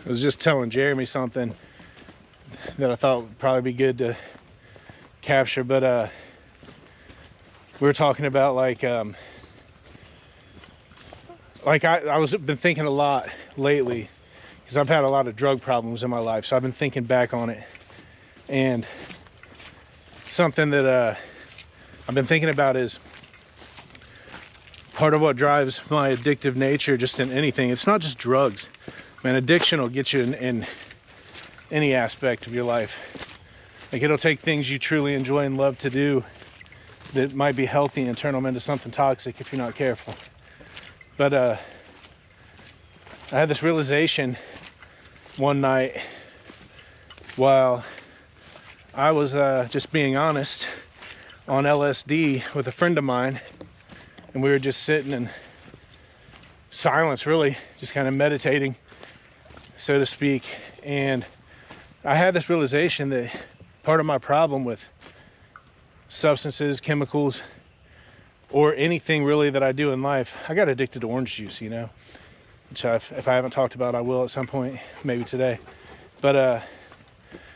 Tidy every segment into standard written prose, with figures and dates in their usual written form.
was just telling Jeremy something that I thought would probably be good to capture, but we were talking about like I was been thinking a lot lately because I've had a lot of drug problems in my life, so I've been thinking back on it, and something that I've been thinking about is part of what drives my addictive nature just in anything. It's not just drugs, man. Addiction will get you in any aspect of your life. Like, it'll take things you truly enjoy and love to do that might be healthy and turn them into something toxic if you're not careful. But I had this realization one night while I was just being honest on LSD with a friend of mine, and we were just sitting in silence, really just kind of meditating, so to speak. And I had this realization that part of my problem with substances, chemicals, or anything really that I do in life, I got addicted to orange juice, you know, which if I haven't talked about, I will at some point, maybe today. But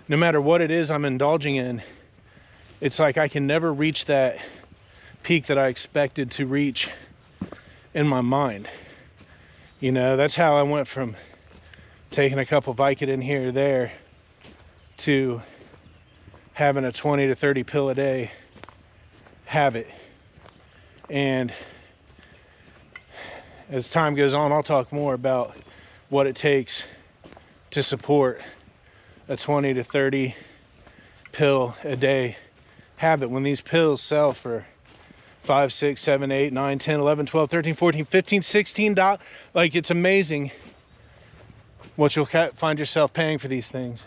no matter what it is I'm indulging in, it's like I can never reach that peak that I expected to reach in my mind. You know, that's how I went from taking a couple Vicodin here or there to having a 20 to 30 pill a day habit. And as time goes on, I'll talk more about what it takes to support a 20 to 30 pill a day habit when these pills sell for 5, 6, 7, 8, 9, 10, 11, 12, 13, 14, 15, 16 dollars. Like, it's amazing what you'll find yourself paying for these things.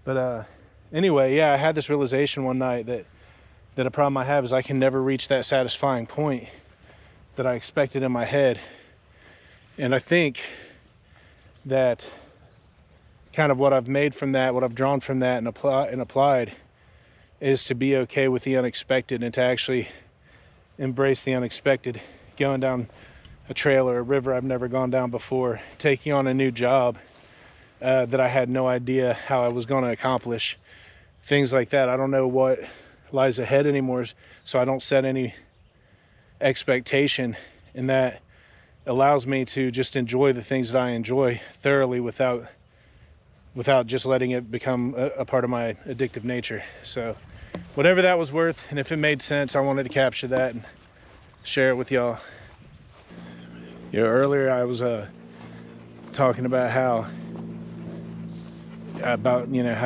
But anyway, yeah, I had this realization one night that a problem I have is I can never reach that satisfying point that I expected in my head. And I think that kind of what I've made from that, what I've drawn from that and applied is to be okay with the unexpected and to actually embrace the unexpected. Going down a trail or a river I've never gone down before, taking on a new job that I had no idea how I was going to accomplish, things like that. I don't know what lies ahead anymore, so I don't set any expectation, and that allows me to just enjoy the things that I enjoy thoroughly without just letting it become a part of my addictive nature. So whatever that was worth, and if it made sense, I wanted to capture that and share it with y'all. You know, earlier I was talking about how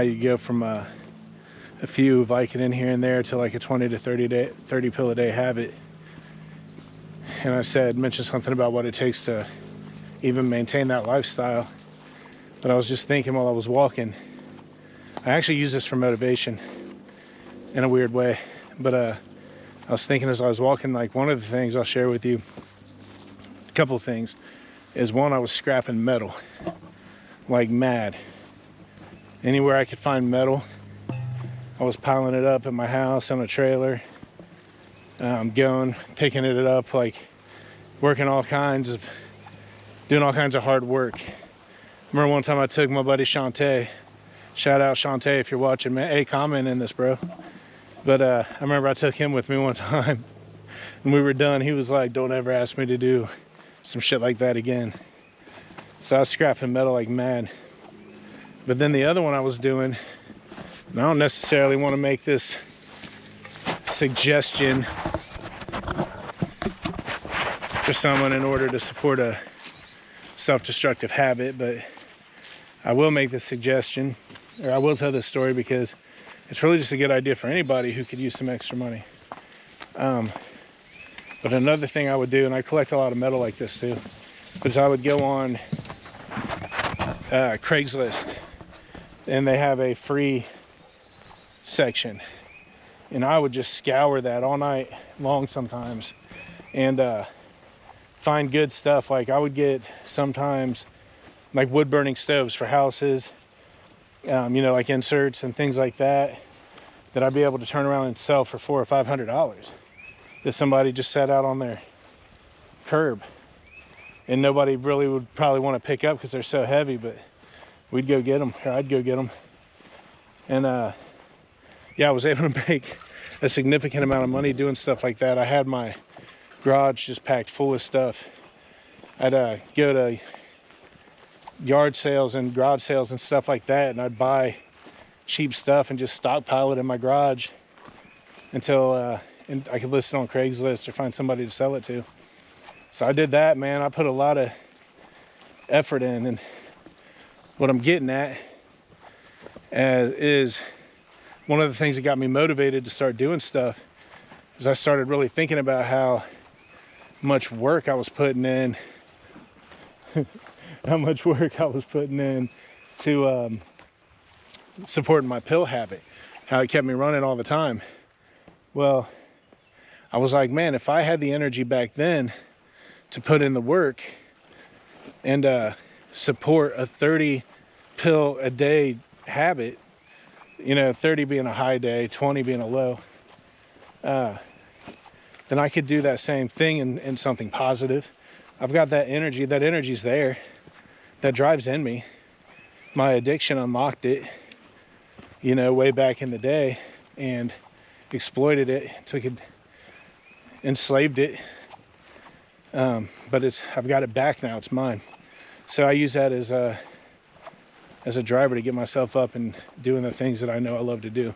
you go from a few Vicodin here and there to like a 20 to 30 pill a day habit. And I mentioned something about what it takes to even maintain that lifestyle. But I was just thinking while I was walking, I actually use this for motivation in a weird way. But I was thinking as I was walking, like, one of the things I'll share with you, a couple of things, is one, I was scrapping metal like mad. Anywhere I could find metal, I was piling it up at my house on a trailer, picking it up, like doing all kinds of hard work. I remember one time I took my buddy Shantae, shout out Shantae if you're watching, man, hey, comment in this, bro. But I remember I took him with me one time, and we were done. He was like, don't ever ask me to do some shit like that again. So I was scrapping metal like mad. But then the other one I was doing, and I don't necessarily want to make this suggestion for someone in order to support a self-destructive habit, but I will make this suggestion, or I will tell this story because it's really just a good idea for anybody who could use some extra money. But another thing I would do, and I collect a lot of metal like this too, is I would go on Craigslist, and they have a free section, and I would just scour that all night long sometimes and find good stuff. Like, I would get sometimes like wood burning stoves for houses, like inserts and things like that I'd be able to turn around and sell for $400 or $500 that somebody just set out on their curb, and nobody really would probably want to pick up because they're so heavy. But we'd go get them, or I'd go get them. And yeah, I was able to make a significant amount of money doing stuff like that. I had my garage just packed full of stuff. I'd go to yard sales and garage sales and stuff like that, and I'd buy cheap stuff and just stockpile it in my garage until and I could list it on Craigslist or find somebody to sell it to. So I did that, man. I put a lot of effort in, and what I'm getting at is one of the things that got me motivated to start doing stuff is I started really thinking about how much work I was putting in to supporting my pill habit, how it kept me running all the time. Well, I was like, man, if I had the energy back then to put in the work and support a 30 pill a day habit, you know, 30 being a high day, 20 being a low, then I could do that same thing in something positive. I've got that energy. That energy's there. That drives in me. My addiction unlocked it, you know, way back in the day, and exploited it, took it, enslaved it. But I've got it back now. It's mine. So I use that as a driver to get myself up and doing the things that I know I love to do.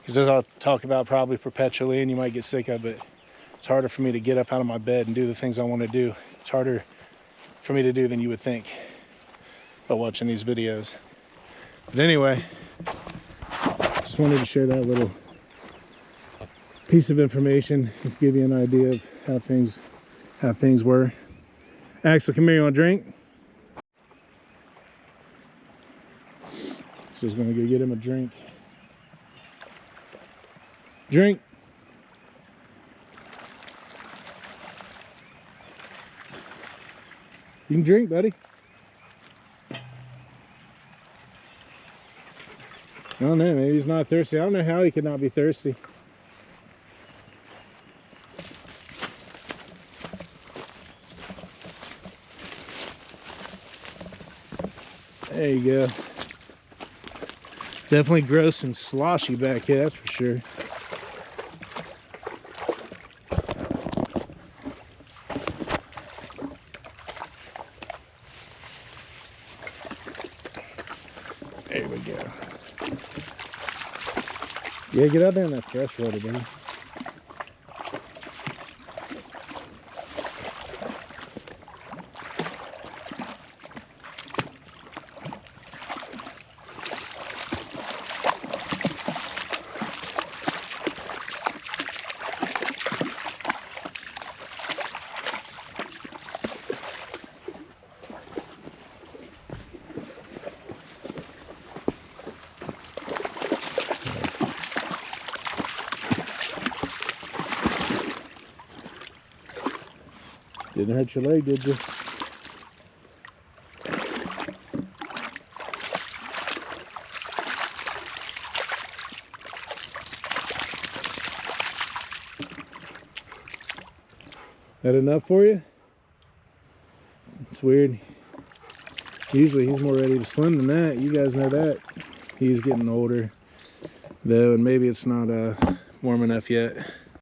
Because as I'll talk about probably perpetually, and you might get sick of it, it's harder for me to get up out of my bed and do the things I want to do. It's harder for me to do than you would think by watching these videos. But anyway, just wanted to share that little piece of information, just give you an idea of how things were. Axel, come here, you want a drink? So he's gonna go get him a drink. Drink. You can drink, buddy. I don't know, maybe he's not thirsty. I don't know how he could not be thirsty. There you go. Definitely gross and sloshy back here, that's for sure. There we go. Yeah, get out there in that fresh water, buddy. Didn't hurt your leg, did you? That enough for you? It's weird. Usually he's more ready to swim than that. You guys know that. He's getting older, though, and maybe it's not warm enough yet.